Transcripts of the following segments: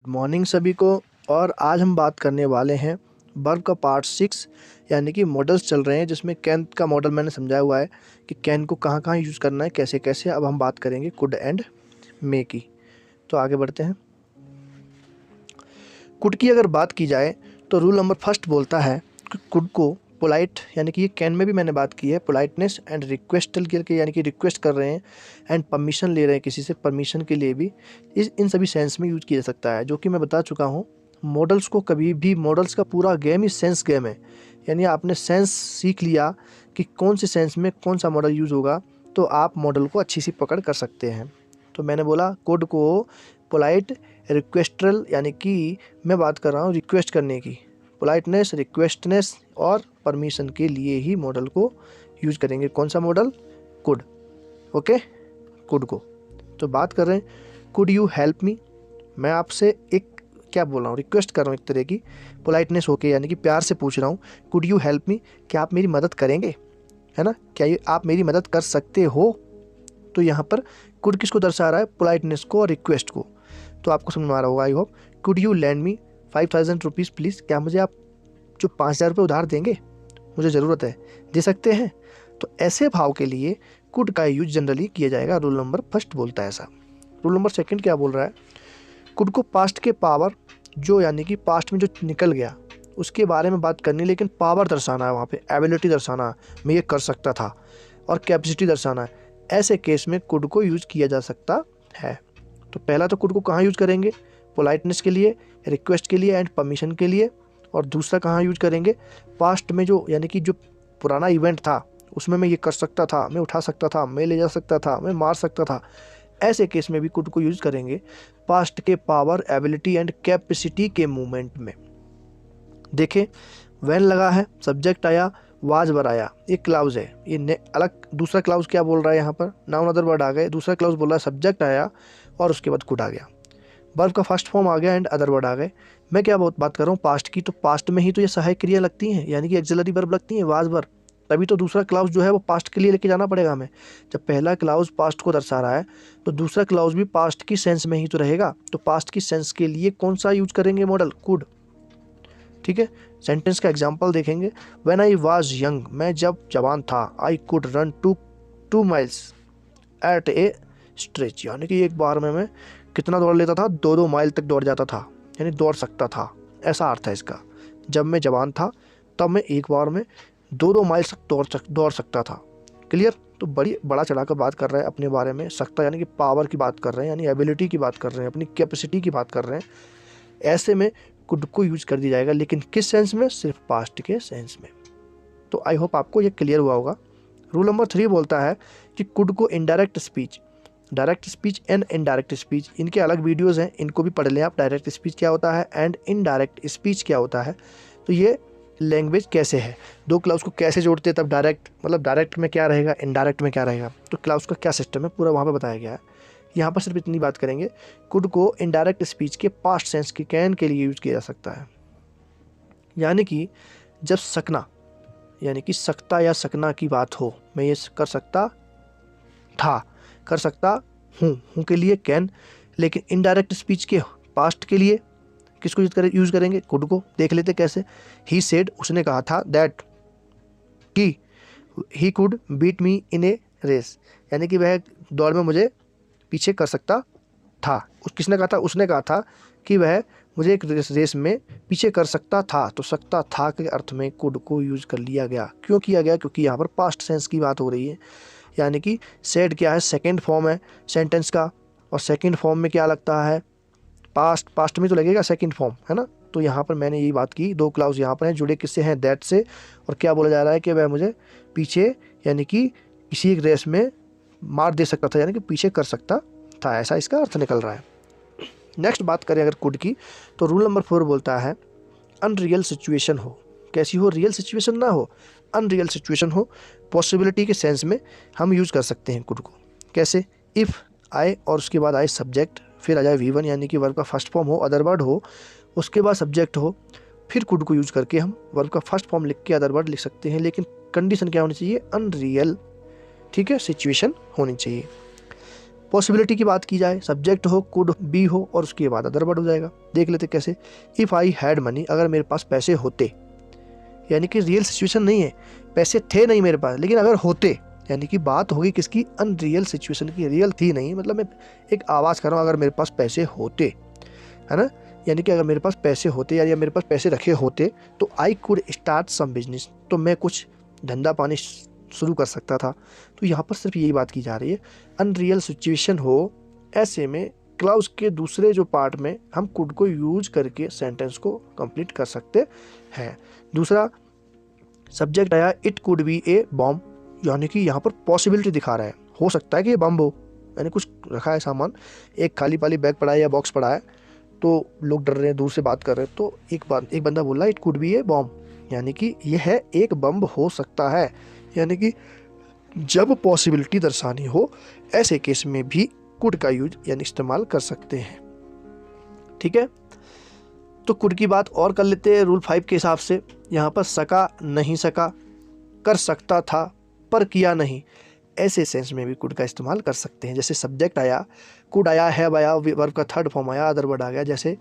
Morning सभी को। और आज हम बात करने वाले हैं वर्ब का पार्ट 6 यानी कि मॉडल्स चल रहे हैं, जिसमें कैन का मॉडल मैंने समझाया हुआ है कि कैन को कहाँ कहाँ यूज़ करना है, कैसे कैसे। अब हम बात करेंगे कुड एंड मे की। तो आगे बढ़ते हैं। कुड की अगर बात की जाए तो रूल नंबर फर्स्ट बोलता है कि कुड को पोलाइट, यानी कि ये कैन में भी मैंने बात की है, पोलाइटनेस एंड रिक्वेस्ट करके, यानी कि रिक्वेस्ट कर रहे हैं एंड परमिशन ले रहे हैं किसी से, परमिशन के लिए भी इन सभी सेंस में यूज किया जा सकता है, जो कि मैं बता चुका हूँ। मॉडल्स को कभी भी, मॉडल्स का पूरा गेम ही सेंस गेम है, यानी आपने सेंस सीख लिया कि कौन से सेंस में कौन सा मॉडल यूज़ होगा, तो आप मॉडल को अच्छी सी पकड़ कर सकते हैं। तो मैंने बोला कोड को पोलाइट, रिक्वेस्ट्रल, यानी कि मैं बात कर रहा हूँ रिक्वेस्ट करने की, पोलाइटनेस, रिक्वेस्टनेस और परमिशन के लिए ही मॉडल को यूज करेंगे। कौन सा मॉडल? कुड। ओके, कुड को। तो बात कर रहे हैं कुड यू हेल्प मी। मैं आपसे एक क्या बोल रहा हूँ, रिक्वेस्ट कर रहा हूँ एक तरह की, पोलाइटनेस होके, यानी कि प्यार से पूछ रहा हूँ, कुड यू हेल्प मी, क्या आप मेरी मदद करेंगे, है ना, क्या ये आप मेरी मदद कर सकते हो। तो यहाँ पर कुड किसको दर्शा रहा है? पोलाइटनेस को और रिक्वेस्ट को। तो आपको समझ में आ रहा होगा I hope. Could you land me 5000 rupees please, क्या मुझे आप जो 5000 रुपये उधार देंगे, मुझे ज़रूरत है, दे सकते हैं। तो ऐसे भाव के लिए कुड का यूज जनरली किया जाएगा। रूल नंबर फर्स्ट बोलता है ऐसा। रूल नंबर सेकंड क्या बोल रहा है? कुड को पास्ट के पावर, जो यानी कि पास्ट में जो निकल गया उसके बारे में बात करनी, लेकिन पावर दर्शाना है, वहाँ पे एबिलिटी दर्शाना, मैं ये कर सकता था, और कैपेसिटी दर्शाना है। ऐसे केस में कुड को यूज किया जा सकता है। तो पहला तो कुड को कहाँ यूज करेंगे? पोलाइटनेस के लिए, रिक्वेस्ट के लिए एंड परमिशन के लिए। और दूसरा कहाँ यूज करेंगे? पास्ट में जो, यानी कि जो पुराना इवेंट था उसमें मैं ये कर सकता था, मैं उठा सकता था, मैं ले जा सकता था, मैं मार सकता था। ऐसे केस में भी कुड को यूज करेंगे पास्ट के पावर, एबिलिटी एंड कैपेसिटी के मूवमेंट में। देखें, वैन लगा है, सब्जेक्ट आया, वाज वर आया, एक क्लाउज है, ये अलग। दूसरा क्लाउज क्या बोल रहा है यहाँ पर? नाउन अदर वर्ड आ गए। दूसरा क्लाउज बोल रहा है सब्जेक्ट आया और उसके बाद कुड आ गया, वर्ब का फर्स्ट फॉर्म आ गया एंड अदर वर्ड आ गए। मैं क्या बात कर रहा हूँ? पास्ट की। तो पास्ट में ही तो ये सहायक क्रिया लगती हैं, यानी कि एक्सिलरी वर्ब लगती हैं, वाज वर। तभी तो दूसरा क्लाउज जो है वो पास्ट के लिए लेके जाना पड़ेगा हमें। जब पहला क्लाउज पास्ट को दर्शा रहा है तो दूसरा क्लाउज भी पास्ट की सेंस में ही तो रहेगा। तो पास्ट की सेंस के लिए कौन सा यूज करेंगे मॉडल? कुड। ठीक है, सेंटेंस का एग्जाम्पल देखेंगे। व्हेन आई वाज यंग, मैं जब जवान था, I could run 2 miles at a stretch, यानी कि एक बार में मैं कितना दौड़ लेता था? 2 माइल तक दौड़ जाता था, यानी दौड़ सकता था, ऐसा अर्थ है इसका। जब मैं जवान था तब मैं एक बार में 2 माइल तक दौड़ सकता था। क्लियर? तो बड़ा चढ़ा कर बात कर रहे हैं अपने बारे में। सकता यानी कि पावर की बात कर रहे हैं, यानी एबिलिटी की बात कर रहे हैं, अपनी कैपेसिटी की बात कर रहे हैं। ऐसे में कुड को यूज कर दिया जाएगा, लेकिन किस सेंस में? सिर्फ पास्ट के सेंस में। तो आई होप आपको ये क्लियर हुआ होगा। रूल नंबर 3 बोलता है कि कुड को indirect speech, direct speech and indirect speech, इनके अलग वीडियोस हैं, इनको भी पढ़ लें आप। डायरेक्ट स्पीच क्या होता है एंड इनडायरेक्ट स्पीच क्या होता है, तो ये लैंग्वेज कैसे है, दो क्लाउज को कैसे जोड़ते हैं, तब डायरेक्ट, मतलब डायरेक्ट में क्या रहेगा, इनडायरेक्ट में क्या रहेगा, तो क्लाउज का क्या सिस्टम है पूरा वहाँ पे बताया गया है। यहाँ पर सिर्फ इतनी बात करेंगे, कुड को इनडायरेक्ट स्पीच के पास्ट सेंस के कैन के लिए यूज किया जा सकता है। यानी कि जब सकना, यानी कि सकता या सकना की बात हो, मैं ये कर सकता था, कर सकता हूँ के लिए कैन। लेकिन इनडायरेक्ट स्पीच के पास्ट के लिए किसको यूज करेंगे? कुड को। देख लेते कैसे। ही सेड, उसने कहा था, दैट, कि he could beat me in a race, यानी कि वह दौड़ में मुझे पीछे कर सकता था। किसने कहा था? उसने कहा था कि वह मुझे एक रेस में पीछे कर सकता था। तो सकता था के अर्थ में कुड को यूज कर लिया गया। क्यों किया गया? क्योंकि यहाँ पर पास्ट सेंस की बात हो रही है। यानी कि सेड क्या है? सेकंड फॉर्म है सेंटेंस का, और सेकंड फॉर्म में क्या लगता है? पास्ट में तो लगेगा सेकंड फॉर्म, है ना। तो यहाँ पर मैंने यही बात की, दो क्लाउज यहाँ पर हैं, जुड़े किससे हैं? दैट से। और क्या बोला जा रहा है कि वह मुझे पीछे, यानी कि किसी एक रेस में मार दे सकता था, यानी कि पीछे कर सकता था, ऐसा इसका अर्थ निकल रहा है। नेक्स्ट बात करें अगर कुड की, तो रूल नंबर 4 बोलता है अनरियल सिचुएशन हो। कैसी हो? रियल सिचुएशन ना हो, अनरियल सिचुएशन हो, पॉसिबिलिटी के सेंस में हम यूज़ कर सकते हैं कुड को। कैसे? इफ़ आए और उसके बाद आए सब्जेक्ट, फिर आ जाए V1, यानी कि वर्ब का फर्स्ट फॉर्म हो, अदर वर्ड हो, उसके बाद सब्जेक्ट हो, फिर कुड को यूज़ करके हम वर्ब का फर्स्ट फॉर्म लिख के अदर वर्ड लिख सकते हैं। लेकिन कंडीशन क्या होनी चाहिए? अनरियल, ठीक है, सिचुएशन होनी चाहिए। पॉसिबिलिटी की बात की जाए, सब्जेक्ट हो, कुड बी हो और उसके बाद अदर वर्ड हो जाएगा। देख लेते कैसे। इफ़ आई हैड मनी, अगर मेरे पास पैसे होते, यानी कि रियल सिचुएशन नहीं है, पैसे थे नहीं मेरे पास, लेकिन अगर होते, यानी कि बात होगी किसकी, अनरियल सिचुएशन की, रियल थी नहीं, मतलब मैं एक आवाज़ कर रहा हूँ, अगर मेरे पास पैसे होते, है ना, यानी कि अगर मेरे पास पैसे होते या मेरे पास पैसे रखे होते तो I could start some business, तो मैं कुछ धंधा पानी शुरू कर सकता था। तो यहाँ पर सिर्फ यही बात की जा रही है, अनरियल सिचुएशन हो, ऐसे में क्लाउज के दूसरे जो पार्ट में हम कुड को यूज करके सेंटेंस को कंप्लीट कर सकते हैं। दूसरा सब्जेक्ट आया, it could be A bomb, यानी कि यहाँ पर पॉसिबिलिटी दिखा रहा है, हो सकता है कि ये बम हो, यानी कुछ रखा है सामान, एक खाली पाली बैग पड़ा है या बॉक्स पड़ा है, तो लोग डर रहे हैं, दूर से बात कर रहे हैं, तो एक बंदा बोला it could be A bomb, यानी कि यह है एक बम हो सकता है। यानी कि जब पॉसिबिलिटी दर्शानी हो, ऐसे केस में भी कुड का यूज यानी इस्तेमाल कर सकते हैं। ठीक है, तो कुड की बात और कर लेते हैं रूल 5 के हिसाब से। यहाँ पर सका, नहीं सका, कर सकता था पर किया नहीं, ऐसे सेंस में भी कुड का इस्तेमाल कर सकते हैं। जैसे सब्जेक्ट आया, कुड आया, हैव आया, वर्ब का थर्ड फॉर्म आया, अदर वर्ड आ गया। जैसे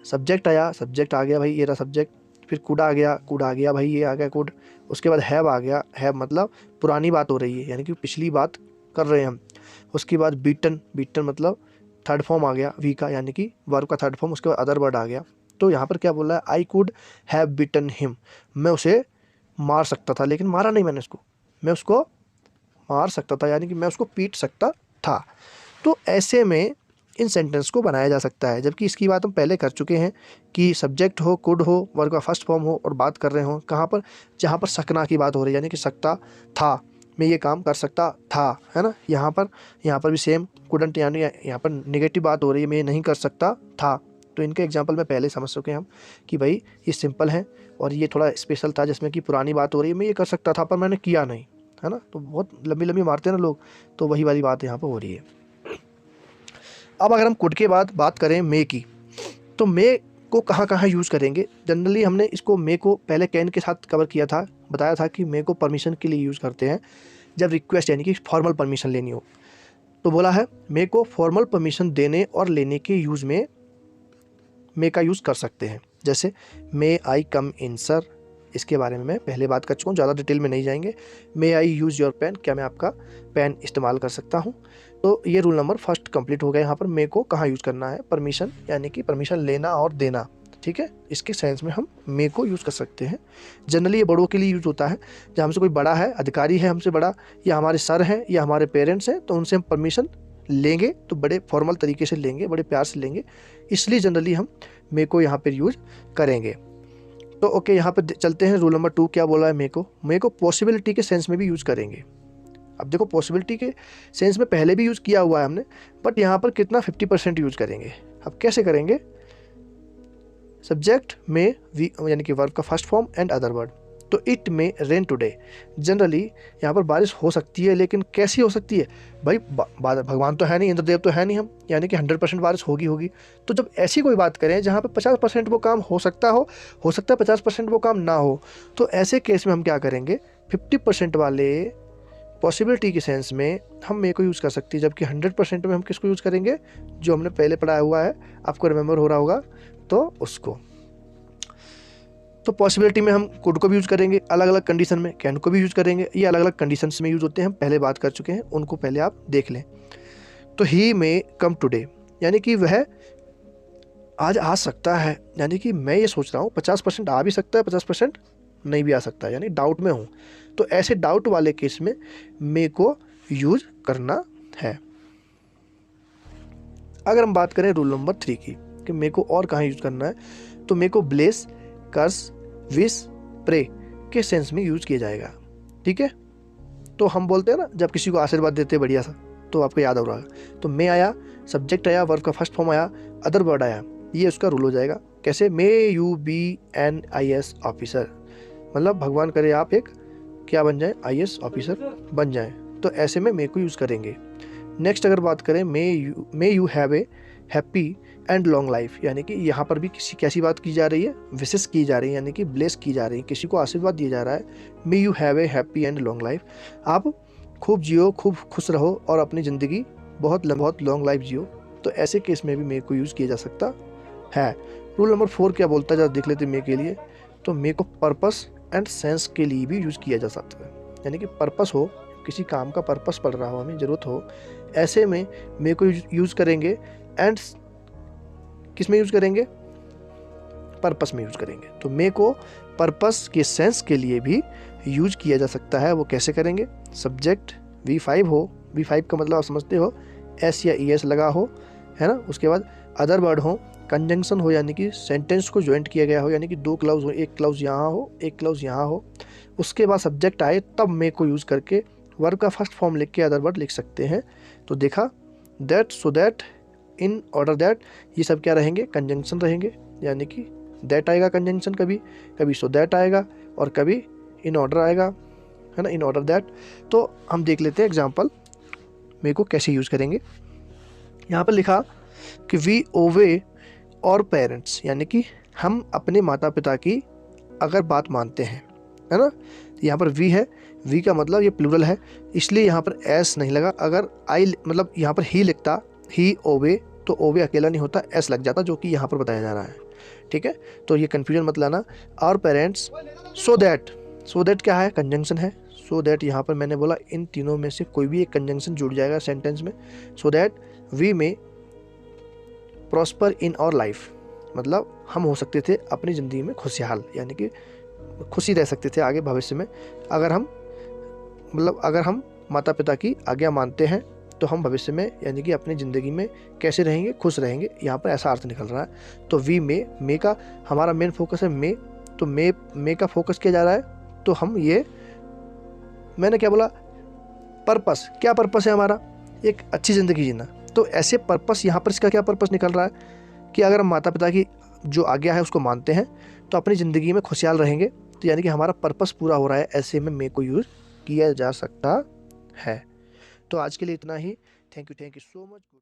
सब्जेक्ट आया, सब्जेक्ट आ गया भाई, ये रहा सब्जेक्ट, फिर कुड आ गया भाई, ये आ गया कुड, उसके बाद हैव आ गया, हैव मतलब पुरानी बात हो रही है, यानी कि पिछली बात कर रहे हैं हम। उसके बाद बीटन, बीटन मतलब थर्ड फॉर्म आ गया वी का, यानी कि वर्ब का थर्ड फॉर्म, उसके बाद अदर वर्ड आ गया। तो यहाँ पर क्या बोल रहा है, I could have beaten him, मैं उसे मार सकता था, लेकिन मारा नहीं मैंने उसको, मैं उसको मार सकता था, यानी कि मैं उसको पीट सकता था। तो ऐसे में इन सेंटेंस को बनाया जा सकता है, जबकि इसकी बात हम पहले कर चुके हैं कि सब्जेक्ट हो, कुड हो, वर्ब का फर्स्ट फॉर्म हो और बात कर रहे हो कहाँ पर, जहाँ पर सकना की बात हो रही है, यानी कि सकता था, मैं ये काम कर सकता था, है ना। यहाँ पर भी सेम कुडंट, यानी यहाँ पर नेगेटिव बात हो रही है, मैं ये नहीं कर सकता था। तो इनके एग्जांपल में पहले समझ चुके हैं हम कि भाई ये सिंपल है और ये थोड़ा स्पेशल था, जिसमें कि पुरानी बात हो रही है, मैं ये कर सकता था पर मैंने किया नहीं, है ना। तो बहुत लंबी लंबी मारते हैं ना लोग, तो वही वाली बात यहाँ पर हो रही है। अब अगर हम कुड के बाद बात करें मे की, तो मे को कहाँ कहाँ यूज़ करेंगे। जनरली हमने इसको मे को पहले कैन के साथ कवर किया था, बताया था कि मे को परमिशन के लिए यूज़ करते हैं, जब रिक्वेस्ट यानी कि फॉर्मल परमिशन लेनी हो। तो बोला है मे को फॉर्मल परमिशन देने और लेने के यूज़ में मे का यूज़ कर सकते हैं। जैसे मे आई कम इन सर, इसके बारे में मैं पहले बात कर चुका हूँ, ज़्यादा डिटेल में नहीं जाएंगे। मे आई यूज़ योर पेन, क्या मैं आपका पेन इस्तेमाल कर सकता हूँ। तो ये रूल नंबर फर्स्ट कंप्लीट हो गया। यहाँ पर मे को कहाँ यूज़ करना है, परमिशन, यानी कि परमिशन लेना और देना। ठीक है, इसके सेंस में हम मे को यूज़ कर सकते हैं। जनरली ये बड़ों के लिए यूज़ होता है, जब हमसे कोई बड़ा है, अधिकारी है हमसे बड़ा, या हमारे सर हैं या हमारे पेरेंट्स हैं, तो उनसे हम परमिशन लेंगे तो बड़े फॉर्मल तरीके से लेंगे, बड़े प्यार से लेंगे, इसलिए जनरली हम मे को यहाँ पर यूज़ करेंगे। तो ओके, यहाँ पर चलते हैं रूल नंबर 2 क्या बोला है। मे को पॉसिबिलिटी के सेंस में भी यूज़ करेंगे। अब देखो पॉसिबिलिटी के सेंस में पहले भी यूज़ किया हुआ है हमने, बट यहाँ पर कितना 50% यूज़ करेंगे। अब कैसे करेंगे, सब्जेक्ट में वी यानी कि वर्ब का first form and other word. तो इट में रेन टुडे, जनरली यहाँ पर बारिश हो सकती है, लेकिन कैसी हो सकती है भाई, भगवान तो है नहीं, इंद्रदेव तो है नहीं हम, यानी कि 100% बारिश होगी। तो जब ऐसी कोई बात करें जहाँ पे 50% वो काम हो सकता है 50% वो काम ना हो, तो ऐसे केस में हम क्या करेंगे, 50% वाले पॉसिबिलिटी के सेंस में हम मे को यूज़ कर सकते हैं, जबकि 100% में हम किसको यूज़ करेंगे, जो हमने पहले पढ़ाया हुआ है, आपको रिमेंबर हो रहा होगा तो उसको। तो पॉसिबिलिटी में हम कुड को भी यूज़ करेंगे, अलग अलग कंडीशन में कैन को भी यूज़ करेंगे, ये अलग अलग कंडीशंस में यूज़ होते हैं, हम पहले बात कर चुके हैं, उनको पहले आप देख लें। तो ही मे कम टुडे, यानी कि वह आज आ सकता है, यानी कि मैं ये सोच रहा हूँ 50% आ भी सकता है, 50% नहीं भी आ सकता है, यानी डाउट में हूँ। तो ऐसे डाउट वाले केस में मे को यूज़ करना है। अगर हम बात करें रूल नंबर 3 की कि मे को और कहाँ यूज़ करना है, तो मे को ब्लेस, कर्स, विश, प्रे के सेंस में यूज़ किया जाएगा। ठीक है, तो हम बोलते हैं ना जब किसी को आशीर्वाद देते हैं बढ़िया सा, तो आपको याद हो रहा है। तो मे आया, सब्जेक्ट आया, वर्ब का फर्स्ट फॉर्म आया, अदर वर्ड आया, ये उसका रूल हो जाएगा। कैसे, may you be an IAS officer, मतलब भगवान करे आप एक क्या बन जाए, IAS ऑफिसर बन जाए, तो ऐसे में मे को यूज़ करेंगे। नेक्स्ट अगर बात करें, may you have a happy and long life, यानी कि यहाँ पर भी कैसी बात की जा रही है, विशेष की जा रही है, यानी कि ब्लेस की जा रही है, किसी को आशीर्वाद दिया जा रहा है। May you have a happy and long life, आप खूब जियो, खूब खुश रहो और अपनी ज़िंदगी बहुत लॉन्ग लाइफ जियो, तो ऐसे केस में भी मे को यूज़ किया जा सकता है। रूल नंबर 4 क्या बोलता है, जरा देख लेते हैं मे के लिए। तो मे को पर्पस एंड सेंस के लिए भी यूज़ किया जा सकता है, यानी कि पर्पस हो, किसी काम का पर्पस पड़ रहा हो, हमें ज़रूरत हो, ऐसे में मे को यूज़ करेंगे। एंड किस में यूज़ करेंगे, पर्पस में यूज़ करेंगे। तो मे को पर्पस के सेंस के लिए भी यूज किया जा सकता है। वो कैसे करेंगे, सब्जेक्ट V5 हो, V5 का मतलब आप समझते हो, एस या ES लगा हो, है ना। उसके बाद अदर वर्ड हो, कंजंक्शन हो, यानी कि सेंटेंस को ज्वाइंट किया गया हो, यानी कि 2 क्लाउज हो, एक क्लाउज यहाँ हो, एक क्लाउज यहाँ हो। उसके बाद सब्जेक्ट आए, तब मे को यूज़ करके वर्ब का फर्स्ट फॉर्म लिख के अदर वर्ड लिख सकते हैं। तो देखा, that, so that, in order that, ये सब क्या रहेंगे, कंजंक्शन रहेंगे, यानी कि दैट आएगा कंजंक्शन, कभी कभी सो दैट आएगा, और कभी इन ऑर्डर आएगा, है ना, इन ऑर्डर दैट। तो हम देख लेते हैं एग्जांपल मे को कैसे यूज़ करेंगे। यहाँ पर लिखा कि वी ओवे और पेरेंट्स, यानी कि हम अपने माता पिता की अगर बात मानते हैं, है ना। यहाँ पर वी है, वी का मतलब ये प्लूरल है, इसलिए यहाँ पर एस नहीं लगा। अगर आई मतलब यहाँ पर ही लिखता, ही ओवे, तो ओवे अकेला नहीं होता, एस लग जाता, जो कि यहाँ पर बताया जा रहा है, ठीक है। तो ये कन्फ्यूजन मत लाना। और parents, so that, so that क्या है, कंजंक्शन है। सो दैट यहाँ पर मैंने बोला इन तीनों में से कोई भी एक कंजंक्शन जुड़ जाएगा सेंटेंस में। सो दैट वी में प्रॉस्पर इन आवर लाइफ, मतलब हम हो सकते थे अपनी ज़िंदगी में खुशहाल, यानी कि खुशी रह सकते थे आगे भविष्य में, अगर हम मतलब अगर हम माता पिता की आज्ञा मानते हैं, तो हम भविष्य में यानी कि अपनी ज़िंदगी में कैसे रहेंगे, खुश रहेंगे, यहाँ पर ऐसा अर्थ निकल रहा है। तो वी में, मे का हमारा मेन फोकस है मे, तो मे का फोकस किया जा रहा है। तो हम ये, मैंने क्या बोला, पर्पस, क्या पर्पस है हमारा, एक अच्छी ज़िंदगी जीना। तो ऐसे पर्पस यहाँ पर इसका क्या पर्पस निकल रहा है कि अगर हम माता पिता की जो आज्ञा है उसको मानते हैं, तो अपनी ज़िंदगी में खुशहाल रहेंगे। तो यानी कि हमारा पर्पस पूरा हो रहा है, ऐसे में मे को यूज़ किया जा सकता है। तो आज के लिए इतना ही। Thank you so much.